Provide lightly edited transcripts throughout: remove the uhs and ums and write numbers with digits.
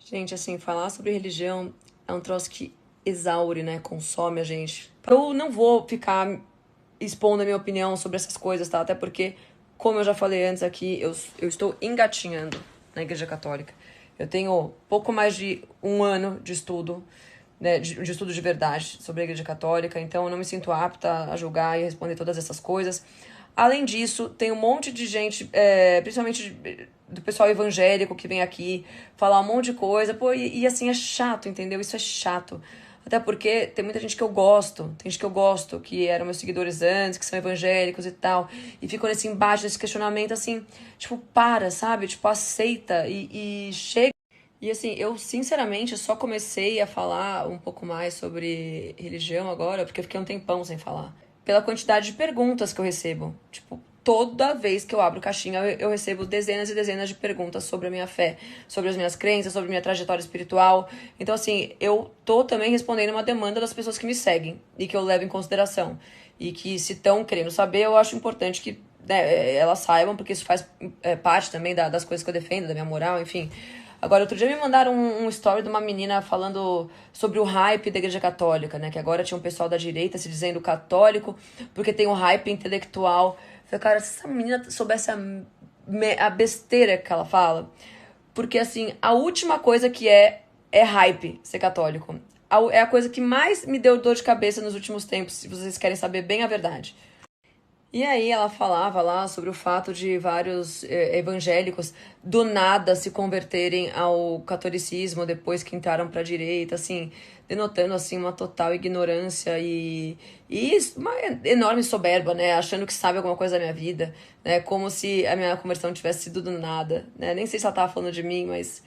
Gente, assim, falar sobre religião é um troço que exaure, né? Consome a gente. Eu não vou ficar expondo a minha opinião sobre essas coisas, tá? Até porque, como eu já falei antes aqui, eu estou engatinhando na Igreja Católica. Eu tenho pouco mais de um ano de estudo, né, de estudo de verdade sobre a Igreja Católica, então eu não me sinto apta a julgar e responder todas essas coisas. Além disso, tem um monte de gente, principalmente do pessoal evangélico que vem aqui falar um monte de coisa, pô, e assim, é chato, entendeu? Isso é chato. Até porque tem muita gente que eu gosto, tem gente que eu gosto, que eram meus seguidores antes, que são evangélicos e tal, e ficam nesse embate, nesse questionamento, assim, tipo, para, sabe? Tipo, aceita e chega. E assim, eu sinceramente só comecei a falar um pouco mais sobre religião agora, porque eu fiquei um tempão sem falar. Pela quantidade de perguntas que eu recebo. Tipo, toda vez que eu abro caixinha, eu recebo dezenas e dezenas de perguntas sobre a minha fé, sobre as minhas crenças, sobre a minha trajetória espiritual. Então, assim, eu tô também respondendo uma demanda das pessoas que me seguem e que eu levo em consideração. E que, se estão querendo saber, eu acho importante que, né, elas saibam, porque isso faz parte também das coisas que eu defendo, da minha moral, enfim. Agora, outro dia me mandaram um story de uma menina falando sobre o hype da Igreja Católica, né? Que agora tinha um pessoal da direita se dizendo católico porque tem o hype intelectual. Eu falei, cara, se essa menina soubesse a besteira que ela fala. Porque, assim, a última coisa que é hype ser católico. É a coisa que mais me deu dor de cabeça nos últimos tempos, se vocês querem saber bem a verdade. E aí ela falava lá sobre o fato de vários evangélicos do nada se converterem ao catolicismo depois que entraram para a direita, assim, denotando assim uma total ignorância e uma enorme soberba, né, achando que sabe alguma coisa da minha vida, né, como se a minha conversão tivesse sido do nada, né? Nem sei se ela tava falando de mim, mas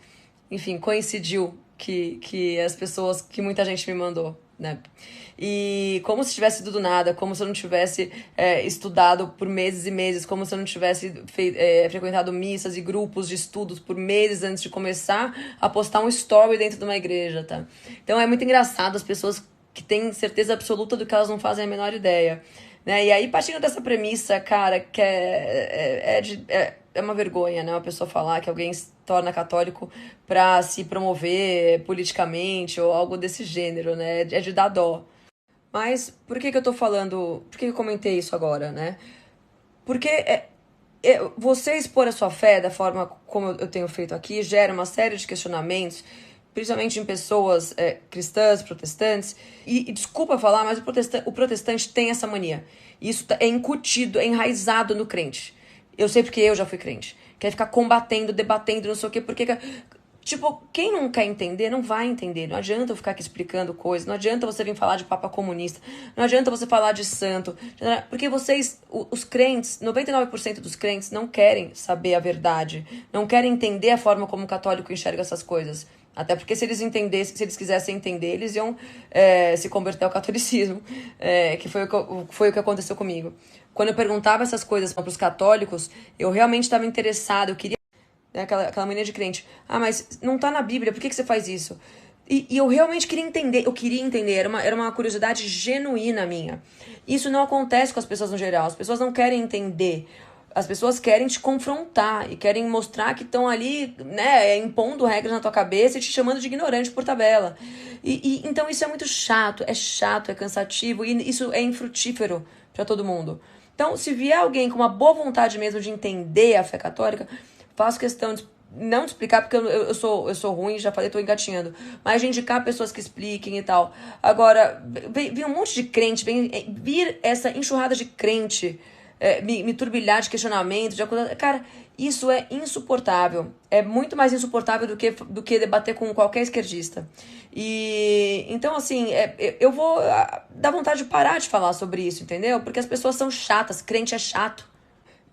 enfim, coincidiu que as pessoas, que muita gente me mandou, né? E como se tivesse sido do nada, como se eu não tivesse estudado por meses e meses, como se eu não tivesse frequentado missas e grupos de estudos por meses antes de começar a postar um story dentro de uma igreja, tá? Então é muito engraçado as pessoas que têm certeza absoluta do que elas não fazem a menor ideia. Né? E aí, partindo dessa premissa, cara, que é uma vergonha, né? Uma pessoa falar que alguém se torna católico pra se promover politicamente ou algo desse gênero, né? É de dar dó. Mas por que que eu tô falando? Por que eu comentei isso agora, né? Porque você expor a sua fé da forma como eu tenho feito aqui gera uma série de questionamentos, principalmente em pessoas cristãs, protestantes. E desculpa falar, mas o protestante tem essa mania. Isso é incutido, é enraizado no crente. Eu sei porque eu já fui crente. Quer ficar combatendo, debatendo, não sei o quê, porque tipo, quem não quer entender, não vai entender. Não adianta eu ficar aqui explicando coisas. Não adianta você vir falar de papa comunista. Não adianta você falar de santo. Porque vocês, os crentes, 99% dos crentes não querem saber a verdade. Não querem entender a forma como o católico enxerga essas coisas. Até porque se eles entendessem, se eles quisessem entender, eles iam se converter ao catolicismo. Que foi o que aconteceu comigo. Quando eu perguntava essas coisas para os católicos, eu realmente estava interessado, eu queria, né, aquela mania de crente. Ah, mas não tá na Bíblia, por que você faz isso? E eu realmente queria entender, era uma curiosidade genuína minha. Isso não acontece com as pessoas no geral, as pessoas não querem entender. As pessoas querem te confrontar e querem mostrar que estão ali, né, impondo regras na tua cabeça e te chamando de ignorante por tabela. Então isso é muito chato, é cansativo e isso é infrutífero para todo mundo. Então, se vier alguém com uma boa vontade mesmo de entender a fé católica, faço questão de não de explicar, porque eu sou ruim, já falei, tô engatinhando. Mas de indicar pessoas que expliquem e tal. Agora, vem um monte de crente, vem vir essa enxurrada de crente, me turbilhar de questionamento, cara, isso é insuportável. É muito mais insuportável do que debater com qualquer esquerdista. E então, assim, eu vou dar vontade de parar de falar sobre isso, entendeu? Porque as pessoas são chatas, crente é chato.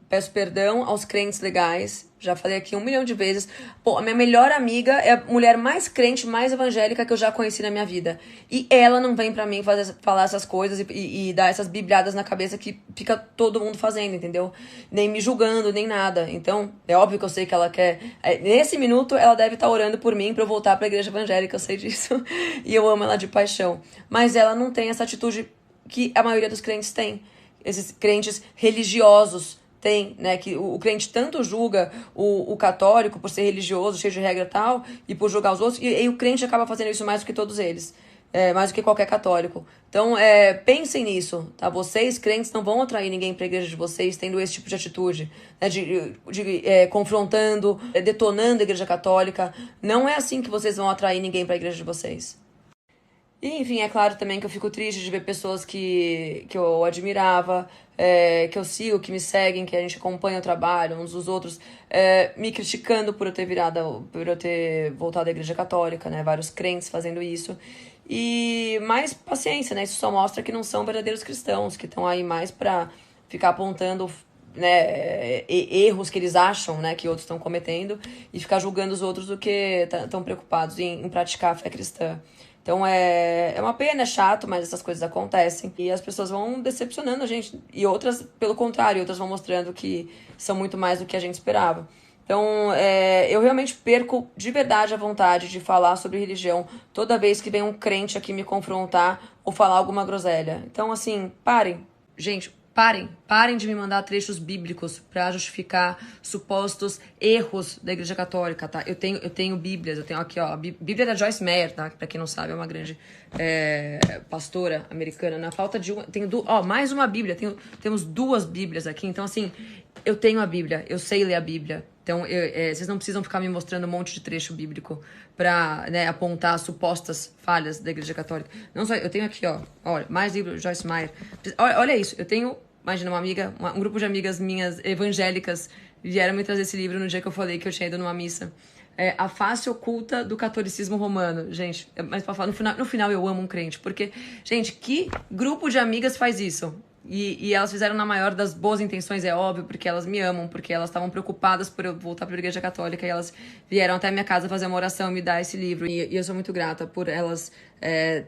Peço perdão aos crentes legais. Já falei aqui 1 milhão de vezes. Pô, a minha melhor amiga é a mulher mais crente, mais evangélica que eu já conheci na minha vida. E ela não vem pra mim falar essas coisas e dar essas bibliadas na cabeça que fica todo mundo fazendo, entendeu? Nem me julgando, nem nada. Então, é óbvio que eu sei que ela quer. Nesse minuto, ela deve estar orando por mim pra eu voltar pra igreja evangélica, eu sei disso. E eu amo ela de paixão. Mas ela não tem essa atitude que a maioria dos crentes tem. Esses crentes religiosos tem, né? Que o crente tanto julga o católico por ser religioso, cheio de regra e tal, e por julgar os outros, e o crente acaba fazendo isso mais do que todos eles. Mais do que qualquer católico. Então, pensem nisso, tá? Vocês, crentes, não vão atrair ninguém para a igreja de vocês tendo esse tipo de atitude, né? Confrontando, detonando a igreja católica. Não é assim que vocês vão atrair ninguém para a igreja de vocês. E, enfim, é claro também que eu fico triste de ver pessoas que eu admirava, que eu sigo, que me seguem, que a gente acompanha o trabalho uns dos outros, me criticando por eu ter voltado à Igreja Católica, né? Vários crentes fazendo isso. E mais paciência, né? Isso só mostra que não são verdadeiros cristãos, que estão aí mais pra ficar apontando, né, erros que eles acham, né, que outros estão cometendo e ficar julgando os outros do que estão preocupados em praticar a fé cristã. Então é uma pena, é chato, mas essas coisas acontecem. E as pessoas vão decepcionando a gente. E outras, pelo contrário, outras vão mostrando que são muito mais do que a gente esperava. Então, eu realmente perco de verdade a vontade de falar sobre religião toda vez que vem um crente aqui me confrontar ou falar alguma groselha. Então, assim, parem. Gente, parem de me mandar trechos bíblicos para justificar supostos erros da Igreja Católica, tá? Eu tenho Bíblias, eu tenho aqui, ó, a Bíblia da Joyce Meyer, tá? Pra quem não sabe, é uma grande pastora americana. Na falta de uma, mais uma Bíblia, temos duas Bíblias aqui, então assim, eu tenho a Bíblia, eu sei ler a Bíblia. Então, vocês não precisam ficar me mostrando um monte de trecho bíblico pra, né, apontar supostas falhas da Igreja Católica. Não só, eu tenho aqui, ó, olha, mais livro Joyce Meyer. Olha isso, eu tenho, imagina, um grupo de amigas minhas evangélicas vieram me trazer esse livro no dia que eu falei que eu tinha ido numa missa. A face oculta do catolicismo romano. Gente, mas pra falar, no final eu amo um crente, porque, gente, que grupo de amigas faz isso? E elas fizeram na maior das boas intenções, é óbvio, porque elas me amam, porque elas estavam preocupadas por eu voltar para a Igreja Católica e elas vieram até a minha casa fazer uma oração e me dar esse livro. E eu sou muito grata por elas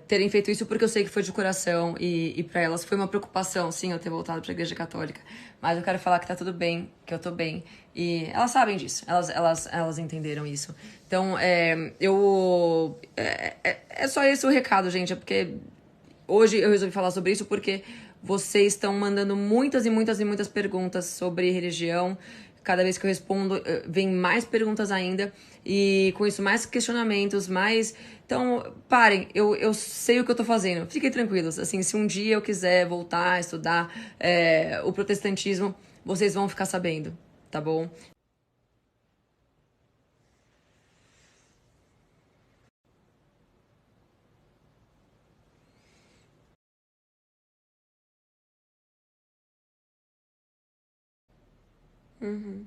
terem feito isso, porque eu sei que foi de coração e para elas foi uma preocupação, sim, eu ter voltado para a Igreja Católica. Mas eu quero falar que tá tudo bem, que eu tô bem. E elas sabem disso, elas entenderam isso. Então, é só esse o recado, gente, é porque hoje eu resolvi falar sobre isso porque vocês estão mandando muitas e muitas e muitas perguntas sobre religião. Cada vez que eu respondo, vem mais perguntas ainda. E com isso, mais questionamentos, mais... Então, parem. Eu sei o que eu tô fazendo. Fiquem tranquilos. Assim, se um dia eu quiser voltar a estudar o protestantismo, vocês vão ficar sabendo, tá bom? Uhum.